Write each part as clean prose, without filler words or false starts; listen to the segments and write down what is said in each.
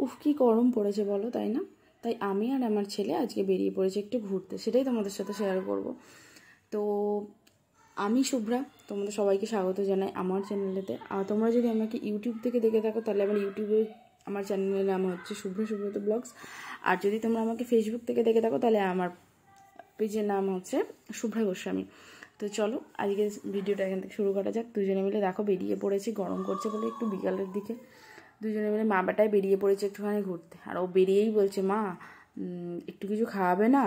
উফ কি গরম পড়েছে বলো, তাই না? তাই আমি আর আমার ছেলে আজকে বেরিয়ে পড়েছি একটু ঘুরতে, সেটাই তোমাদের সাথে শেয়ার করব। তো আমি শুভ্রা, তোমাদের সবাইকে স্বাগত জানাই আমার চ্যানেলেতে। আর তোমরা যদি আমাকে ইউটিউব থেকে দেখে থাকো তাহলে আমার ইউটিউবে আমার চ্যানেলের নাম হচ্ছে সুব্রত ব্লগস। আর যদি তোমরা আমাকে ফেসবুক থেকে দেখে থাকো তাহলে আমার পেজের নাম হচ্ছে শুভ্রা গোস্বামী। তো চলো আজকে ভিডিওটা এখান থেকে শুরু করা যাক। দুজনে মিলে দেখো বেরিয়ে পড়েছি, গরম করছে বলে একটু বিকালের দিকে দুজনে মিলে মা বেটায় বেরিয়ে পড়েছে একটুখানি ঘুরতে। আর ও বেরিয়েই বলছে, মা একটু কিছু খাওয়াবে না?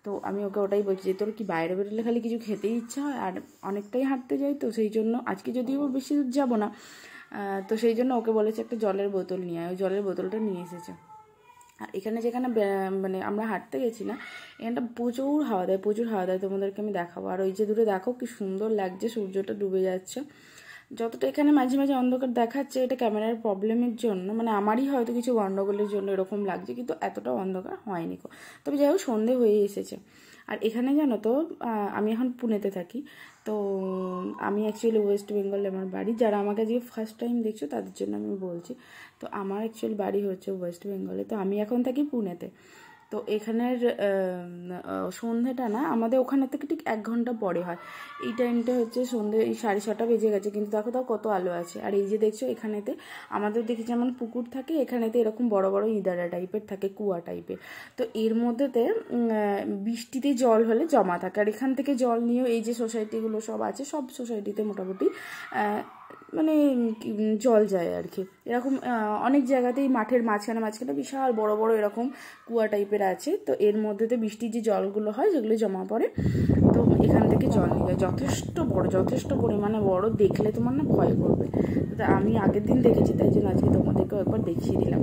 তো আমি ওকে ওটাই বলছি যে তোর কি বাইরে বেরোলে খালি কিছু খেতেই ইচ্ছা হয়, আর অনেকটাই হাঁটতে যাই, তো সেই জন্য আজকে যদিও বেশি দূর যাবো না, তো সেই জন্য ওকে বলেছে একটা জলের বোতল নিয়ে আয়। ওই জলের বোতলটা নিয়ে এসেছে। আর এখানে যেখানে মানে আমরা হাঁটতে গেছি না, এখানটা প্রচুর হাওয়া দেয়, তোমাদেরকে আমি দেখাবো। আর ওই যে দূরে দেখো কি সুন্দর লাগছে, সূর্যটা ডুবে যাচ্ছে। যতটা এখানে মাঝে মাঝে অন্ধকার দেখাচ্ছে এটা ক্যামেরার প্রবলেমের জন্য, মানে আমারই হয়তো কিছু গন্ডগোলের জন্য এরকম লাগছে, কিন্তু এতটা অন্ধকার হয়নি। তবে যাই হোক সন্ধে হয়ে এসেছে। আর এখানে জানো তো আমি এখন পুনেতে থাকি। তো আমি অ্যাকচুয়ালি ওয়েস্ট বেঙ্গলে আমার বাড়ি। যারা আমাকে আজকে ফার্স্ট টাইম দেখছো তাদের জন্য আমি বলছি, তো আমার অ্যাকচুয়ালি বাড়ি হচ্ছে ওয়েস্ট বেঙ্গলে, তো আমি এখন থাকি পুনেতে। তো এখানের সন্ধ্যেটা না আমাদের ওখানে থেকে ঠিক 1 ঘন্টা পরে হয়। এই টাইমটা হচ্ছে সন্ধ্যে 6:30 বেজে গেছে, কিন্তু দেখো তাও কত আলো আছে। আর এই যে দেখছো এখানেতে আমাদের দেখি যেমন পুকুর থাকে, এখানেতে এরকম বড় বড় ইঁদারা টাইপের থাকে, কুয়া টাইপের। তো এর মধ্যেতে বৃষ্টিতে জল হলে জমা থাকে। আর এখান থেকে জল নিয়েও এই যে সোসাইটিগুলো সব আছে, সব সোসাইটিতে মোটামুটি মানে জল যায় আর কি। এরকম অনেক জায়গাতেই মাঠের মাঝখানে বিশাল বড় বড় এরকম কুয়া টাইপের আছে। তো এর মধ্যেতে বৃষ্টির যে জলগুলো হয় সেগুলো জমা পড়ে, তো এখান থেকে জল নিয়ে যায়। যথেষ্ট পরিমাণে বড়, দেখলে তোমার না ভয় করবে। তো আমি আগের দিন দেখেছি, তাই জন্য আজকে তোমাদেরকেও একবার দেখিয়ে দিলাম।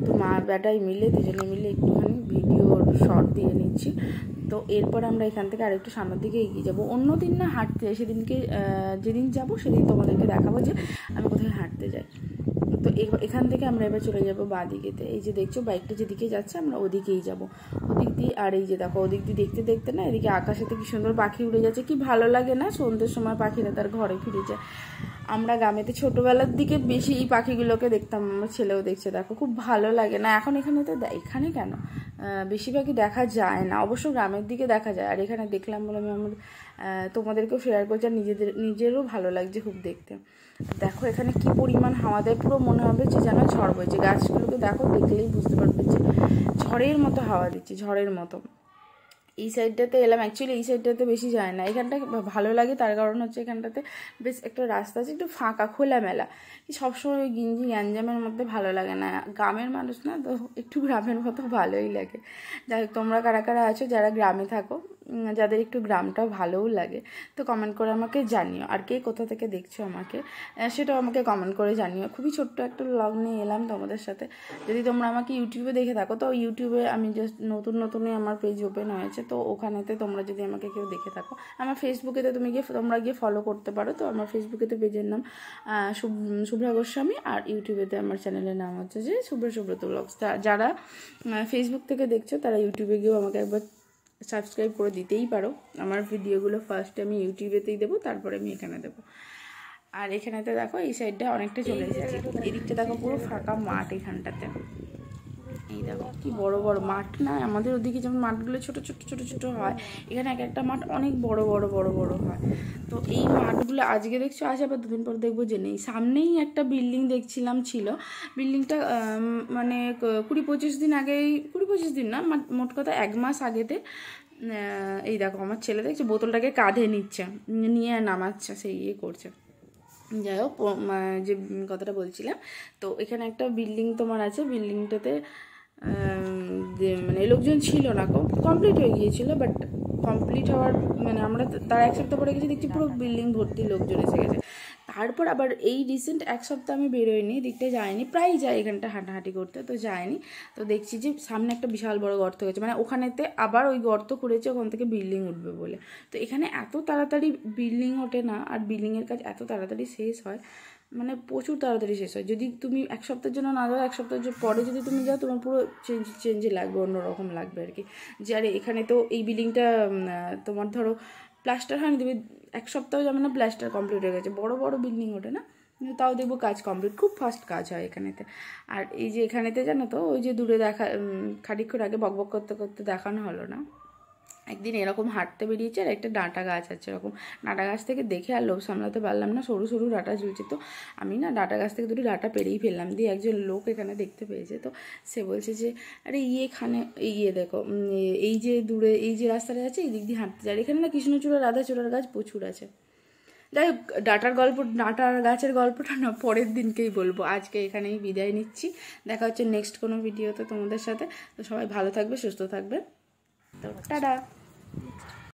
তো মা বেটাই মিলে দুজনে মিলে একটুখানি ভিডিওর শর্ট দিয়ে নিচ্ছি। তো এরপর আমরা এখান থেকে আরেকটু সামনের দিকে এগিয়ে যাবো। অন্য দিন না হাঁটতে যাই, সেদিনকে যেদিন যাবো সেদিন তোমাদেরকে দেখাবো যে আমি কোথায় হাঁটতে যাই। তো এখান থেকে আমরা এবার চলে যাবো বাঁ দিকেতে। এই যে দেখছো বাইকটা যেদিকে যাচ্ছে আমরা ওদিকেই যাবো, ওদিক দিয়ে। আর এই যে দেখো ওদিক দিয়ে দেখতে দেখতে না এদিকে আকাশেতে কি সুন্দর পাখি উড়ে যাচ্ছে, কি ভালো লাগে না? সন্ধ্যের সময় পাখিরা তার ঘরে ফিরে যায়। আমরা গ্রামেতে ছোটোবেলার দিকে বেশি এই পাখিগুলোকে দেখতাম, আমার ছেলেও দেখছে, দেখো খুব ভালো লাগে না? এখন এখানে তো এখানে কেন বেশিরভাগই দেখা যায় না, অবশ্য গ্রামের দিকে দেখা যায়। আর এখানে দেখলাম বলে আমি আমার তোমাদেরকেও শেয়ার করছি। আর নিজেরও ভালো লাগছে খুব দেখতে। দেখো এখানে কি পরিমাণ হাওয়া দেয়, পুরো মনে হবে যে যেন ঝড় বইছে। গাছগুলোকে দেখো, দেখলেই বুঝতে পারবে যে ঝড়ের মতো হাওয়া দিচ্ছে, ঝড়ের মতো। এই সাইডটাতে এলাম, অ্যাকচুয়ালি এই সাইডটাতে বেশি যায় না। এখানটা ভালো লাগে তার কারণ হচ্ছে এখানটাতে বেশ একটা রাস্তা আছে, একটু ফাঁকা খোলামেলা। সবসময় ওই গিঞ্জি গ্যাঞ্জামের মধ্যে ভালো লাগে না, গ্রামের মানুষ না তো, একটু গ্রামের মতো ভালোই লাগে। যাই হোক, তোমরা কারা কারা আছো যারা গ্রামে থাকো, যাদের একটু গ্রামটাও ভালোও লাগে, তো কমেন্ট করে আমাকে জানিও। আর কে কোথা থেকে দেখছো আমাকে সেটাও আমাকে কমেন্ট করে জানিও। খুবই ছোট্ট একটা ব্লগ নিয়ে এলাম তোমাদের সাথে। যদি তোমরা আমাকে ইউটিউবে দেখে থাকো, তো ইউটিউবে আমি জাস্ট নতুনই আমার পেজ ওপেন হয়েছে, তো ওখানেতে তোমরা যদি আমাকে কেউ দেখে থাকো, আমার ফেসবুকেতে তোমরা গিয়ে ফলো করতে পারো। তো আমার ফেসবুকেতে পেজের নাম শুভ্রা গোস্বামী, আর ইউটিউবেতে আমার চ্যানেলের নাম হচ্ছে যে সুব্রত ব্লগস। যারা ফেসবুক থেকে দেখছো তারা ইউটিউবে গিয়েও আমাকে একবার সাবস্ক্রাইব করে দিতেই পারো। আমার ভিডিওগুলো ফার্স্টে আমি ইউটিউবেতেই দেবো, তারপরে আমি এখানে দেবো। আর এখানেতে দেখো এই সাইডটা অনেকটা চলে এসেছি, এদিকটা দেখো পুরো ফাঁকা মাঠ। এখানটাতে এই দেখো কি বড় বড় মাঠ না, আমাদের ওদিকে যেমন মাঠগুলো ছোট ছোট হয়, এখানে এক একটা মাঠ অনেক বড় হয়। তো এই মাঠগুলো আজকে দেখছো, আজ আবার 2 দিন পর দেখবো যে নেই। সামনেই একটা বিল্ডিং দেখছিলাম ছিল, বিল্ডিংটা মানে 20-25 দিন আগেই, 20-25 দিন না, মোট কথা 1 মাস আগেতে এই দেখো আমার ছেলে দেখছে বোতলটাকে কাঁধে নিচ্ছে, নিয়ে নামাচ্ছে, সেই ইয়ে করছে। যাই হোক, যে কথাটা বলছিলাম, তো এখানে একটা বিল্ডিং তোমার আছে, বিল্ডিংটাতে মানে লোকজন ছিল না, কমপ্লিট হয়ে গিয়েছিল, বাট কমপ্লিট হওয়ার মানে আমরা তার 1 সপ্তাহ পরে গেছি, দেখছি পুরো বিল্ডিং ভর্তি লোকজন এসে গেছে। তারপর আবার এই রিসেন্ট 1 সপ্তাহ আমি বেরোইনি, দিকটা যাইনি, প্রায় যাই এখানটা হাঁটাহাঁটি করতে, তো যাইনি। তো দেখছি যে সামনে একটা বিশাল বড় গর্ত হয়েছে, মানে ওখানেতে আবার ওই গর্ত করেছে ওখান থেকে বিল্ডিং উঠবে বলে। তো এখানে এত তাড়াতাড়ি বিল্ডিং ওঠে না, আর বিল্ডিংয়ের কাজ এত তাড়াতাড়ি শেষ হয়, মানে প্রচুর তাড়াতাড়ি শেষ হয়। যদি তুমি 1 সপ্তাহের জন্য না যাও, 1 সপ্তাহের পরে যদি তুমি যাও, তোমার পুরো চেঞ্জে লাগবে, অন্যরকম লাগবে আর কি। যে আরে এখানে তো এই বিল্ডিংটা তোমার ধরো প্লাস্টার হয়নি, তুমি 1 সপ্তাহ যেমন না প্লাস্টার কমপ্লিট হয়ে গেছে, বড় বড় বিল্ডিং ওঠে না, তাও দেখবো কাজ কমপ্লিট, খুব ফাস্ট কাজ হয় এখানেতে। আর এই যে এখানেতে জানো তো, ওই যে দূরে দেখা খানিকক্ষণ আগে বকবক করতে করতে দেখানো হলো না, একদিন এরকম হাঁটতে বেরিয়েছে আর একটা ডাঁটা গাছ আছে, এরকম ডাঁটা গাছ থেকে দেখে আর লোভ সামলাতে পারলাম না, সরু সরু ডাঁটা ঝুলছে। তো আমি না ডাঁটা গাছ থেকে দুটো ডাঁটা পেরিয়ে ফেললাম, দিয়ে একজন লোক এখানে দেখতে পেয়েছে। তো সে বলছে যে আরে এখানে দেখো এই যে দূরে এই যে রাস্তাটা আছে এই দিক দিয়ে হাঁটতে যায়, এখানে না কৃষ্ণচূড়া রাধাচূড়ার গাছ প্রচুর আছে। যাই হোক, ডাঁটার গাছের গল্পটা না পরের দিনকেই বলবো, আজকে এখানেই বিদায় নিচ্ছি। দেখা হচ্ছে নেক্সট কোনো ভিডিওতে তোমাদের সাথে। তো সবাই ভালো থাকবে, সুস্থ থাকবে, তো টাটা।